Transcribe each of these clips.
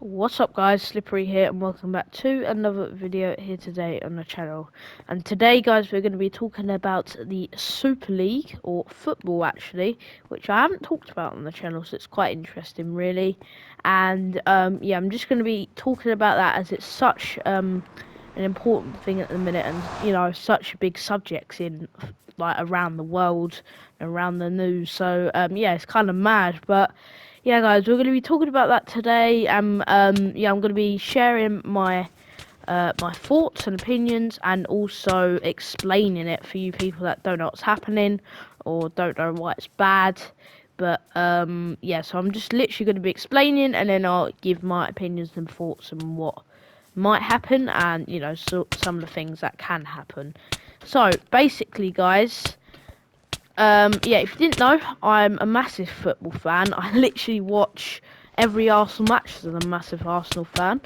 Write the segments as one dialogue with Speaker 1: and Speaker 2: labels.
Speaker 1: What's up guys, Slippery here and welcome back to another video here today on the channel. And today guys we're going to be talking about the Super League, or football actually, which I haven't talked about on the channel, so it's quite interesting really. And yeah, I'm just going to be talking about that as it's such an important thing at the minute, and you know, such big subjects in like around the world, around the news. So yeah, it's kind of mad, but yeah, guys, we're going to be talking about that today. Yeah, I'm going to be sharing my thoughts and opinions, and also explaining it for you people that don't know what's happening or don't know why it's bad. But yeah, so I'm just literally going to be explaining, and then I'll give my opinions and thoughts on what might happen, and you know, some of the things that can happen. So basically, guys. Yeah, if you didn't know, I'm a massive football fan. I literally watch every Arsenal match, so I'm a massive Arsenal fan.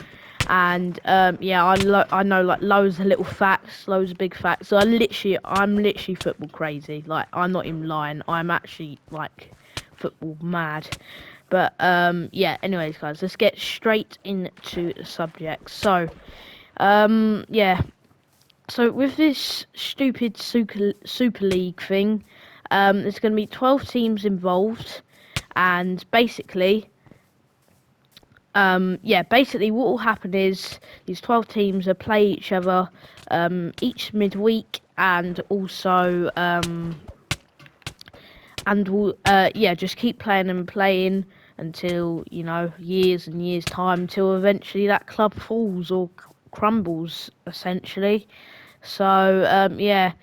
Speaker 1: And yeah, I know like loads of little facts, loads of big facts. So I'm literally football crazy. Like, I'm not even lying. I'm actually like football mad. But yeah. Anyways, guys, let's get straight into the subject. So yeah. So with this stupid Super League thing, there's going to be 12 teams involved, and basically, yeah, basically what will happen is these 12 teams will play each other each midweek, and also and will yeah, just keep playing and playing until, you know, years and years time, until eventually that club falls or crumbles essentially. So yeah,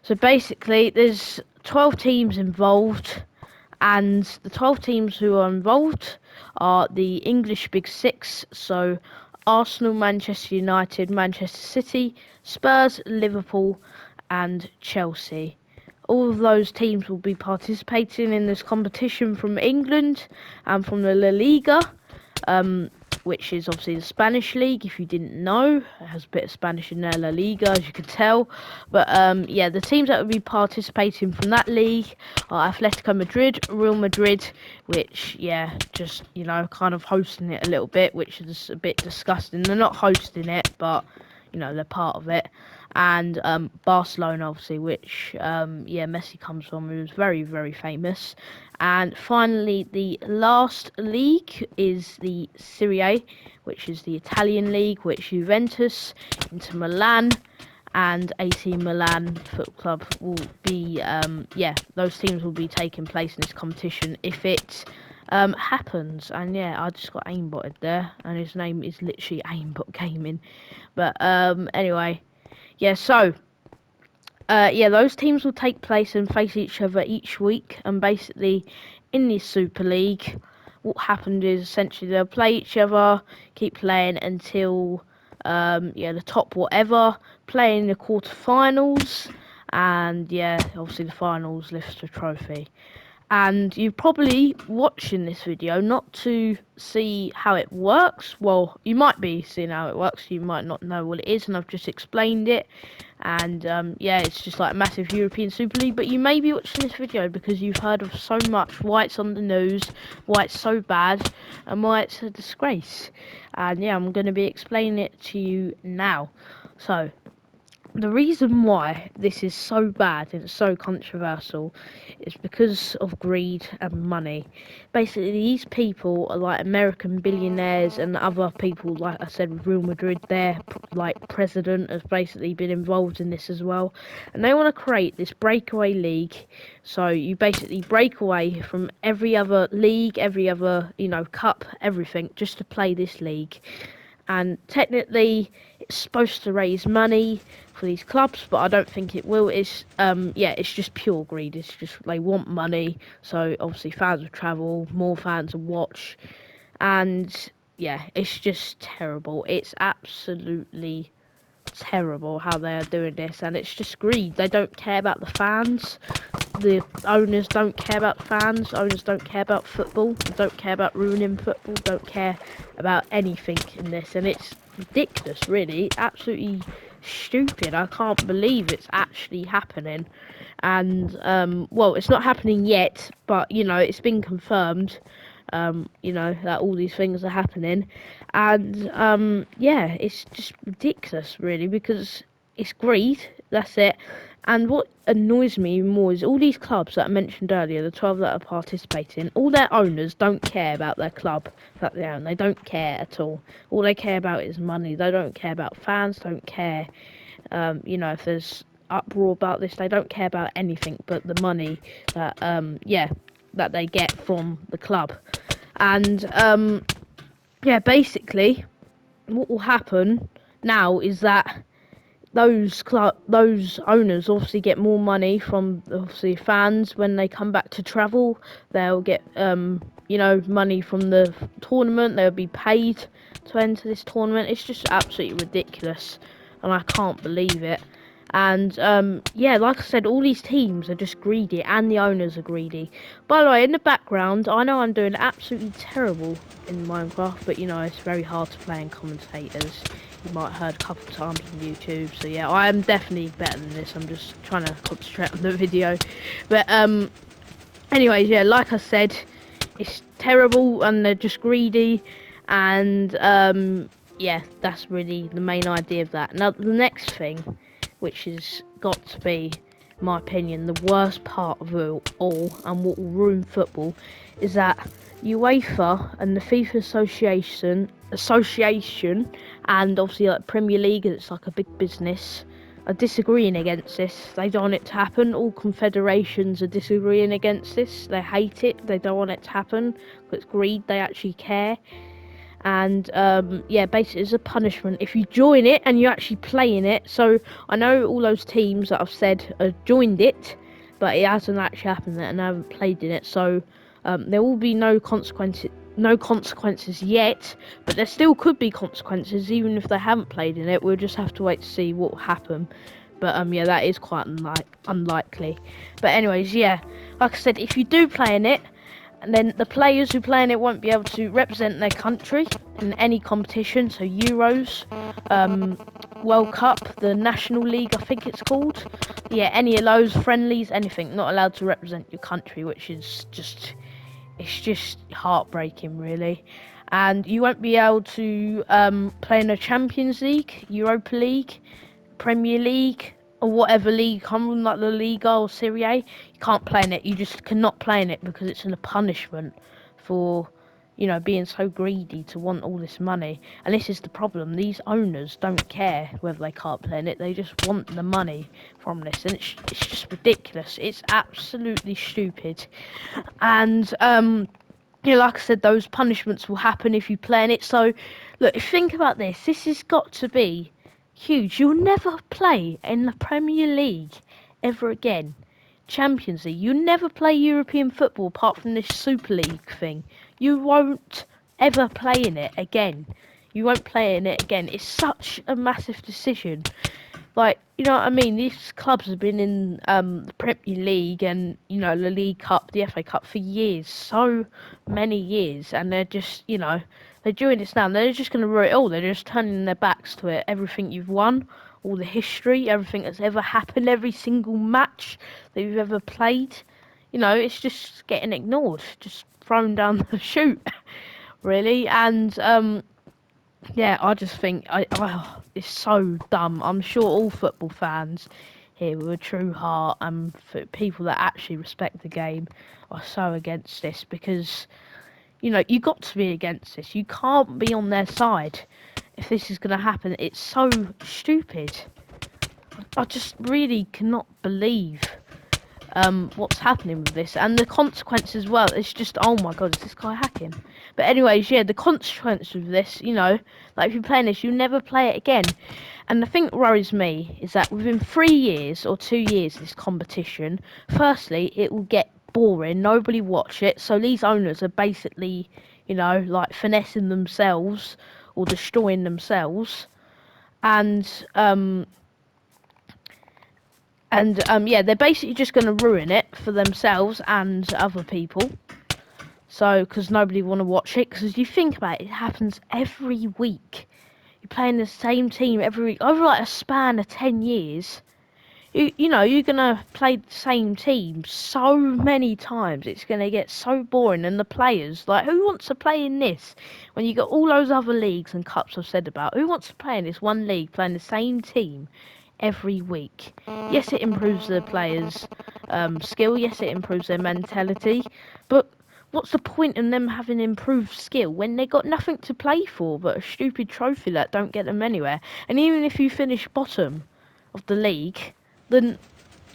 Speaker 1: so basically there's 12 teams involved, and the 12 teams who are involved are the English Big Six, so Arsenal, Manchester United, Manchester City, Spurs, Liverpool, and Chelsea. All of those teams will be participating in this competition from England and from the La Liga, um, which is obviously the Spanish league. If you didn't know, it has a bit of Spanish in there, La Liga, as you can tell. But yeah, the teams that will be participating from that league are Atletico Madrid, Real Madrid, which, yeah, just, you know, kind of hosting it a little bit, which is a bit disgusting. They're not hosting it, but you know, they're part of it. And Barcelona, obviously, which yeah, Messi comes from, who's very, very famous. And finally, the last league is the Serie A, which is the Italian league, which Juventus, Inter Milan, and AC Milan Football Club will be, yeah, those teams will be taking place in this competition if it happens. And yeah, I just got aimbotted there, and his name is literally Aimbot Gaming. But anyway, yeah, so yeah, those teams will take place and face each other each week, and basically in this Super League, what happened is essentially they'll play each other, keep playing until yeah, the top whatever, play in the quarterfinals, and yeah, obviously the finals lifts the trophy. And you're probably watching this video not to see how it works. Well, you might be seeing how it works, you might not know what it is, and I've just explained it. And yeah, it's just like a massive European Super League. But you may be watching this video because you've heard of so much, why it's on the news, why it's so bad, and why it's a disgrace. And yeah, I'm going to be explaining it to you now. So the reason why this is so bad and so controversial is because of greed and money. Basically, these people are like American billionaires and other people, like I said, with Real Madrid, their like president has basically been involved in this as well. And they want to create this breakaway league. So you basically break away from every other league, every other, you know, cup, everything, just to play this league. And technically it's supposed to raise money for these clubs, but I don't think it will. It's yeah, it's just pure greed. It's just they want money, so obviously fans will travel, more fans will watch, and yeah, it's just terrible. It's absolutely terrible how they are doing this, and it's just greed. They don't care about the fans. The owners don't care about fans. Owners don't care about football. Don't care about ruining football. Don't care about anything in this, and it's ridiculous, really. Absolutely stupid. I can't believe it's actually happening. and well, it's not happening yet, but it's been confirmed. That all these things are happening, and yeah, it's just ridiculous, really, because it's greed. That's it. And what annoys me more is all these clubs that I mentioned earlier, the 12 that are participating, all their owners don't care about their club that they own. They don't care at all. All they care about is money. They don't care about fans, don't care, if there's uproar about this, they don't care about anything but the money that, that they get from the club. And, yeah, basically, what will happen now is that those owners obviously get more money from obviously fans when they come back to travel. They'll get money from the tournament. They'll be paid to enter this tournament. It's just absolutely ridiculous, and I can't believe it. And yeah, like I said, all these teams are just greedy, and the owners are greedy. By the way, in the background, I know I'm doing absolutely terrible in Minecraft, but it's very hard to play in commentators. You might have heard a couple of times on YouTube. So yeah, I am definitely better than this. I'm just trying to concentrate on the video. But anyways, yeah, like I said, it's terrible and they're just greedy. And yeah, that's really the main idea of that. Now, the next thing, which has got to be, in my opinion, the worst part of it all, and what will ruin football, is that UEFA and the FIFA association and obviously like Premier League, it's like a big business, are disagreeing against this. They don't want it to happen. All confederations are disagreeing against this. They hate it. They don't want it to happen. It's greed. They actually care. And yeah, basically it's a punishment if you join it and you actually play in it. So I know all those teams that I've said joined it, but it hasn't actually happened and I haven't played in it. So there will be no consequences yet, but there still could be consequences even if they haven't played in it. We'll just have to wait to see what will happen. But yeah, that is quite unlikely. But anyways, yeah, like I said, if you do play in it, and then the players who play in it won't be able to represent their country in any competition. So Euros, World Cup, the National League, I think it's called. Yeah, any of those, friendlies, anything. Not allowed to represent your country, which is it's just heartbreaking, really. And you won't be able to play in the Champions League, Europa League, Premier League, or whatever league comes from, like the Liga or Serie A. You can't play in it. You just cannot play in it because it's a punishment for being so greedy to want all this money. And this is the problem. These owners don't care whether they can't play in it. They just want the money from this, and it's just ridiculous. It's absolutely stupid. And like I said, those punishments will happen if you play in it. So look, think about this. This has got to be huge. You'll never play in the Premier League ever again. Champions League. You'll never play European football apart from this Super League thing. You won't ever play in it again. You won't play in it again. It's such a massive decision. Like, you know what I mean? These clubs have been in the Premier League and, the League Cup, the FA Cup for years. So many years. And they're just, they're doing this now. And they're just going to ruin it all. They're just turning their backs to it. Everything you've won, all the history, everything that's ever happened, every single match that you've ever played. It's just getting ignored. Just thrown down the chute, really. And, yeah, I just think it's so dumb. I'm sure all football fans here with a true heart and for people that actually respect the game are so against this because, you got to be against this. You can't be on their side if this is going to happen. It's so stupid. I just really cannot believe what's happening with this and the consequences as well. It's just, oh my god, is this guy hacking? But anyways, yeah, the consequences of this, like if you're playing this, you never play it again. And the thing that worries me is that within 3 years or 2 years of this competition, firstly, it will get boring, nobody watch it, so these owners are basically, like finessing themselves or destroying themselves. And yeah, they're basically just going to ruin it for themselves and other people. So, because nobody want to watch it. Because you think about it, it happens every week. You're playing the same team every week over like a span of 10 years. you're gonna play the same team so many times. It's gonna get so boring, and the players, like, who wants to play in this when you got all those other leagues and cups I've said about? Who wants to play in this one league, playing the same team every week? Yes, it improves the players' skill. Yes, it improves their mentality, but what's the point in them having improved skill when they got nothing to play for but a stupid trophy that don't get them anywhere? And even if you finish bottom of the league, then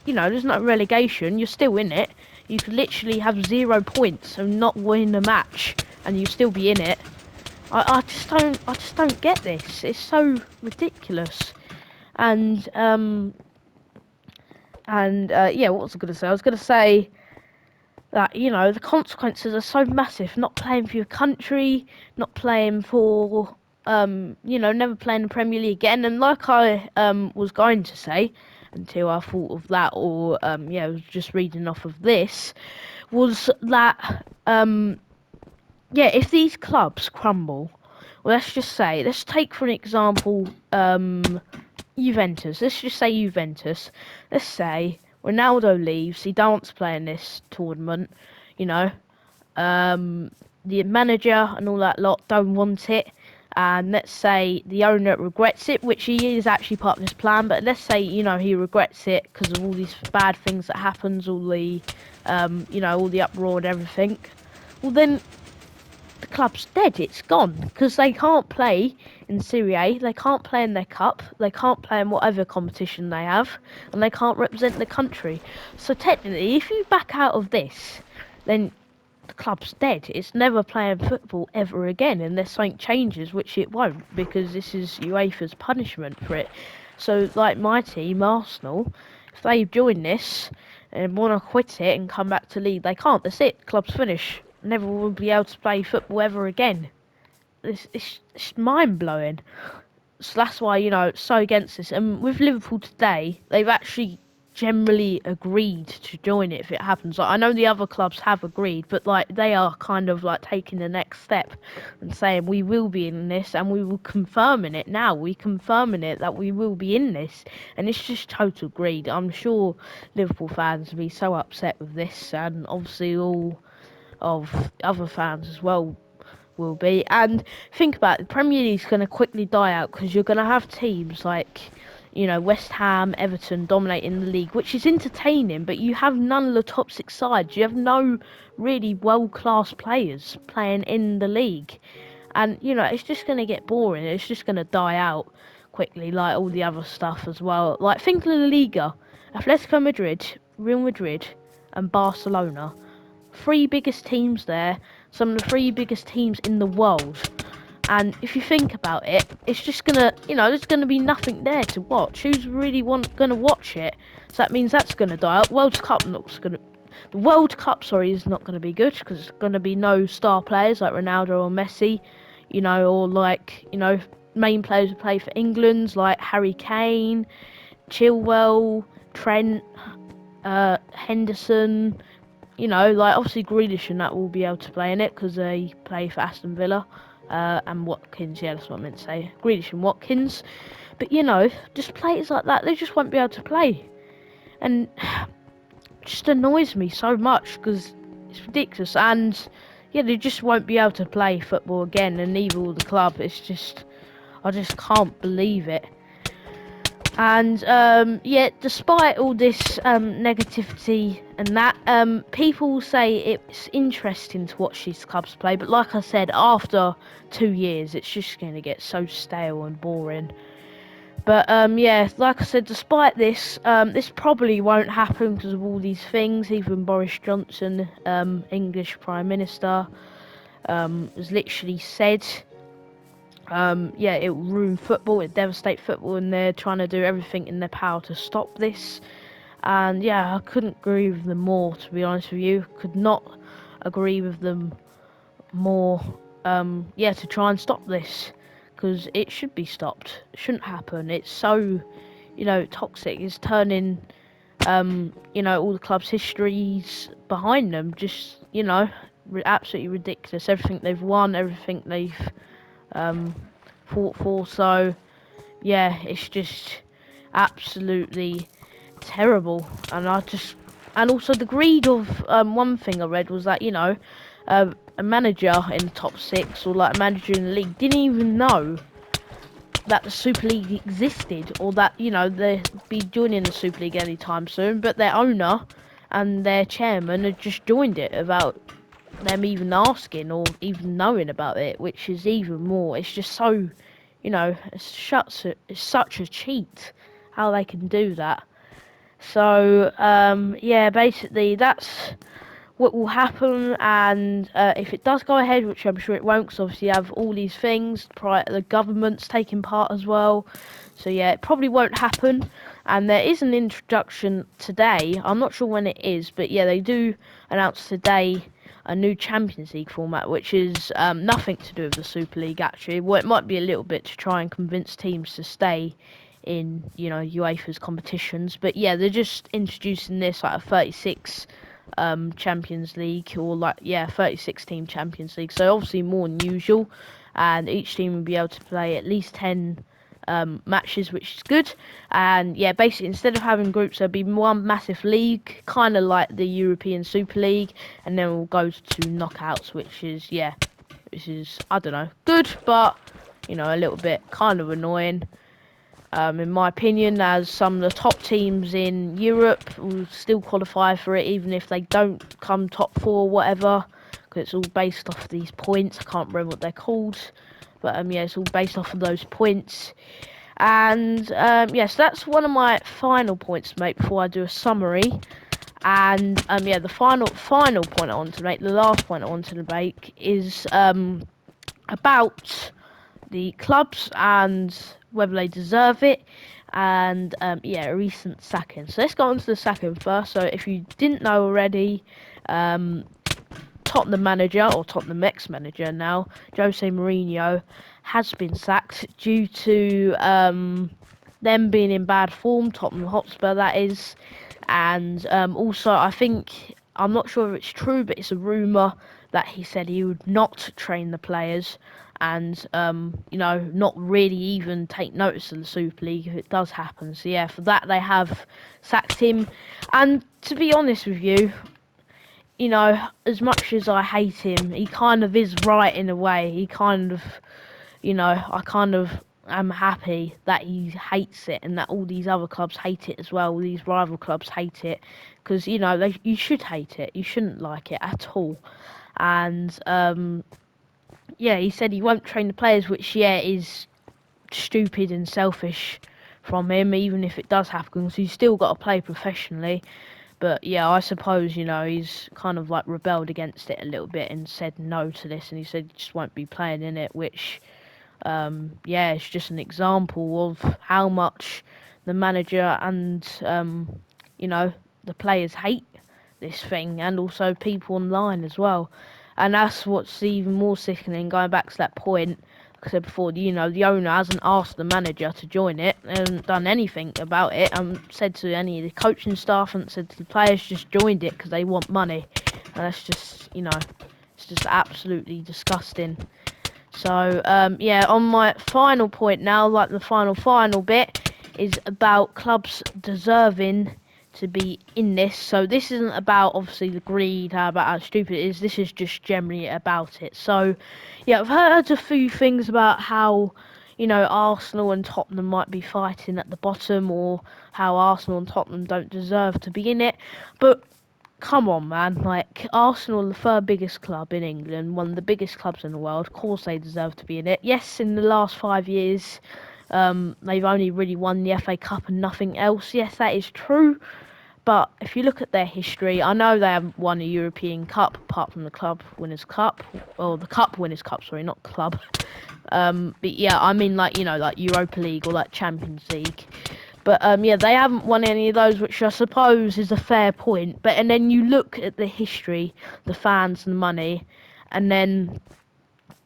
Speaker 1: there's no relegation. You're still in it. You could literally have 0 points and not win a match, and you still be in it. I just don't get this. It's so ridiculous. And yeah, what was I gonna say? I was gonna say that the consequences are so massive. Not playing for your country, not playing for never playing the Premier League again. And like I was going to say, until I thought of that, or I was just reading off of this, was that if these clubs crumble, well, let's take for an example Juventus. Let's just say Juventus. Let's say Ronaldo leaves. He don't want to play in this tournament. You know, the manager and all that lot don't want it. And let's say the owner regrets it, which he is actually part of his plan. But let's say he regrets it because of all these bad things that happens, all the all the uproar and everything. Well, then the club's dead. It's gone because they can't play in Serie A. They can't play in their cup. They can't play in whatever competition they have, and they can't represent the country. So technically, if you back out of this, then the club's dead. It's never playing football ever again unless something changes, which it won't, because this is UEFA's punishment for it. So, like my team, Arsenal, if they join this and want to quit it and come back to league, they can't. That's it. Club's finish. Never will be able to play football ever again. It's mind blowing. So that's why it's so against this. And with Liverpool today, they've actually generally agreed to join it if it happens. Like, I know the other clubs have agreed, but like they are kind of like taking the next step and saying we will be in this, and we will confirming it now. We confirming it that we will be in this, and it's just total greed. I'm sure Liverpool fans will be so upset with this, and obviously all of other fans as well will be. And think about it, the Premier League's going to quickly die out because you're going to have teams like West Ham, Everton dominating the league, which is entertaining, but you have none of the top six sides. You have no really world-class players playing in the league, and it's just going to get boring. It's just going to die out quickly, like all the other stuff as well. Like, think of La Liga: Atletico Madrid, Real Madrid, and Barcelona. Three biggest teams there, some of the three biggest teams in the world. And if you think about it, it's just gonna, there's gonna be nothing there to watch. Who's really gonna watch it? So that means that's gonna die out. The World Cup, sorry, is not gonna be good because it's gonna be no star players like Ronaldo or Messi, or like, main players who play for England like Harry Kane, Chilwell, Trent, Henderson. Like obviously Grealish and that will be able to play in it because they play for Aston Villa. And Watkins, yeah, that's what I meant to say. Grealish and Watkins. But, just players like that, they just won't be able to play. And it just annoys me so much because it's ridiculous. And, yeah, they just won't be able to play football again, and neither will the club. It's just, I just can't believe it. And despite all this negativity and that, people say it's interesting to watch these clubs play, but like I said, after 2 years it's just going to get so stale and boring. But like I said, despite this, this probably won't happen because of all these things. Even Boris Johnson, English Prime Minister, has literally said it will ruin football, it devastate football, and they're trying to do everything in their power to stop this. And I couldn't agree with them more, to be honest with you. Could not agree with them more. To try and stop this, because it should be stopped. It shouldn't happen. It's so, toxic. It's turning, all the club's histories behind them. Just, absolutely ridiculous. Everything they've won, everything they've fought for. So it's just absolutely terrible. And also the greed of one thing I read was that a manager in the top six or like a manager in the league didn't even know that the Super League existed, or that they'd be joining the Super League anytime soon, but their owner and their chairman had just joined it without them even asking or even knowing about it, which is even more. It's just so, it's such a cheat how they can do that. So yeah, basically that's what will happen, and if it does go ahead, which I'm sure it won't, because obviously you have all these things, the government's taking part as well, so yeah, it probably won't happen. And there is an introduction today, I'm not sure when it is, but yeah, they do announce today a new Champions League format, which is nothing to do with the Super League actually. Well, it might be a little bit to try and convince teams to stay in UEFA's competitions, but yeah, they're just introducing this like a 36 Champions League, or 36 team Champions League, so obviously more than usual, and each team will be able to play at least 10 matches, which is good. And yeah, basically instead of having groups, there'll be one massive league, kind of like the European Super League, and then we'll go to knockouts, which is I don't know, good, but a little bit kind of annoying. In my opinion, as some of the top teams in Europe will still qualify for it, even if they don't come top four or whatever, because it's all based off these points. I can't remember what they're called, but yeah, it's all based off of those points. And yes, that's one of my final points to make before I do a summary. And yeah, the final point I want to make, the last point I wanted to make, is about the clubs and whether they deserve it, and yeah, a recent sacking. So let's go on to the sacking first. So if you didn't know already, Tottenham manager, or Tottenham ex-manager now, Jose Mourinho, has been sacked due to them being in bad form, Tottenham Hotspur that is, and also I'm not sure if it's true, but it's a rumour that he said he would not train the players, and not really even take notice of the Super League if it does happen. So yeah, for that they have sacked him. And to be honest with you, as much as I hate him, he kind of is right in a way. He kind of, I kind of am happy that he hates it, and that all these other clubs hate it as well. All these rival clubs hate it, because you should hate it. You shouldn't like it at all. And yeah, he said he won't train the players, which is stupid and selfish from him, even if it does happen, because he's still got to play professionally. But yeah, I suppose, he's kind of like rebelled against it a little bit and said no to this, and he said he just won't be playing in it, which, yeah, it's just an example of how much the manager and, the players hate this thing, and also people online as well. And that's what's even more sickening, going back to that point, like I said before, the owner hasn't asked the manager to join it, they haven't done anything about it, and said to any of the coaching staff, and said to the players, just joined it because they want money. And that's just, it's just absolutely disgusting. So, yeah, on my final point now, like the final bit, is about clubs deserving to be in this. So this isn't about obviously the greed, about how stupid it is. This is just generally about it. So yeah, I've heard a few things about how Arsenal and Tottenham might be fighting at the bottom, or how Arsenal and Tottenham don't deserve to be in it. But come on, man, like, Arsenal are the third biggest club in England, one of the biggest clubs in the world. Of course they deserve to be in it. Yes, in the last 5 years, they've only really won the FA Cup and nothing else. Yes, that is true. But if you look at their history, I know they haven't won a European Cup apart from the Club Winners' Cup, or the Cup Winners' Cup, sorry, not club. But yeah, I mean, like, like Europa League or like Champions League. But yeah, they haven't won any of those, which I suppose is a fair point. But and then you look at the history, the fans, and the money, and then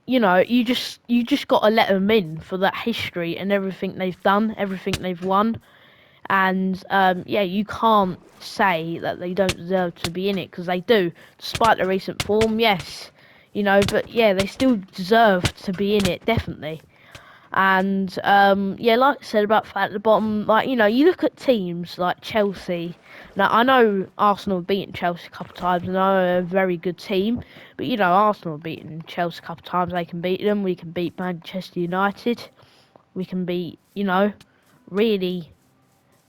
Speaker 1: you just got to let them in for that history and everything they've done, everything they've won. And yeah, you can't say that they don't deserve to be in it, because they do, despite the recent form. Yes, but yeah, they still deserve to be in it, definitely. And yeah, like I said about at the bottom, like you know, you look at teams like Chelsea. Now I know Arsenal have beaten Chelsea a couple of times, and they're a very good team. But you know, Arsenal have beaten Chelsea a couple of times. They can beat them. We can beat Manchester United. We can beat, you know, really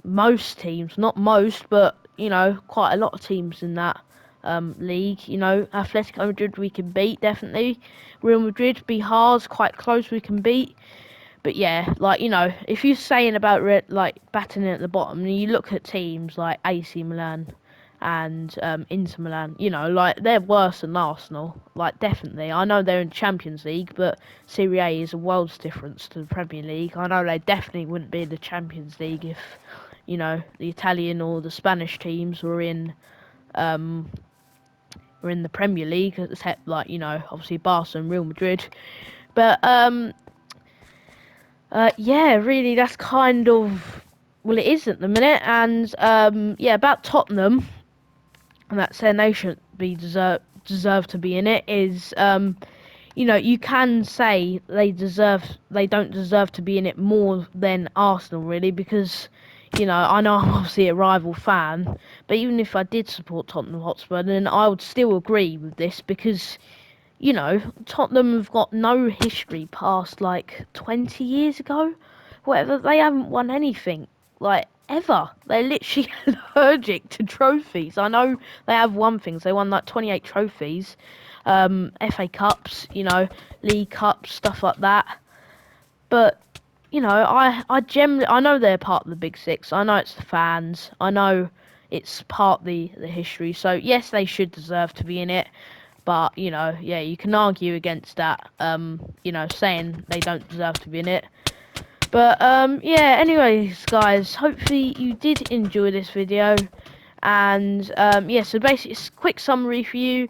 Speaker 1: most teams. Not most, but you know, quite a lot of teams in that league. You know, Atletico Madrid we can beat definitely. Real Madrid be hard, quite close. We can beat. But yeah, like you know, if you're saying about like batting at the bottom, and you look at teams like AC Milan and Inter Milan, you know, like they're worse than Arsenal. Like definitely, I know they're in Champions League, but Serie A is a world's difference to the Premier League. I know they definitely wouldn't be in the Champions League if you know the Italian or the Spanish teams um were in the Premier League, except like you know obviously Barca and Real Madrid. But yeah, really, that's kind of well, it is at the minute, and yeah, about Tottenham, and that saying they shouldn't be deserve to be in it is you know, you can say they don't deserve to be in it more than Arsenal, really, because you know I know I'm obviously a rival fan, but even if I did support Tottenham Hotspur, then I would still agree with this because you know, Tottenham have got no history past like 20 years ago. Whatever, they haven't won anything, like, ever. They're literally allergic to trophies. I know they have won things, they won like 28 trophies, FA Cups, you know, League Cups, stuff like that. But, you know, I know they're part of the Big Six. I know it's the fans. I know it's part of the history. So, yes, they should deserve to be in it. But, you know, yeah, you can argue against that, you know, saying they don't deserve to be in it. But, yeah, anyways, guys, hopefully you did enjoy this video. And, yeah, so basically, a quick summary for you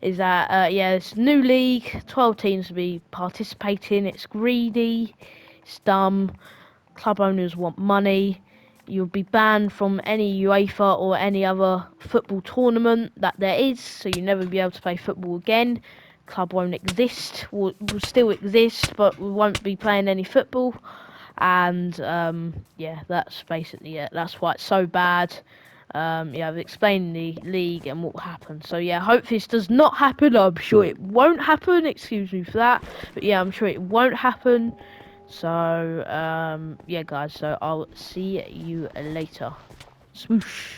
Speaker 1: is that, yeah, it's a new league, 12 teams to be participating. It's greedy, it's dumb, club owners want money. You'll be banned from any UEFA or any other football tournament that there is, so you'll never be able to play football again. Club won't exist, will still exist, but we won't be playing any football. And yeah, that's basically it. That's why it's so bad. Yeah, I've explained the league and what will happen. So yeah, hope this does not happen. I'm sure it won't happen. Excuse me for that, but yeah, I'm sure it won't happen. So yeah, guys. So I'll see you later. Swoosh.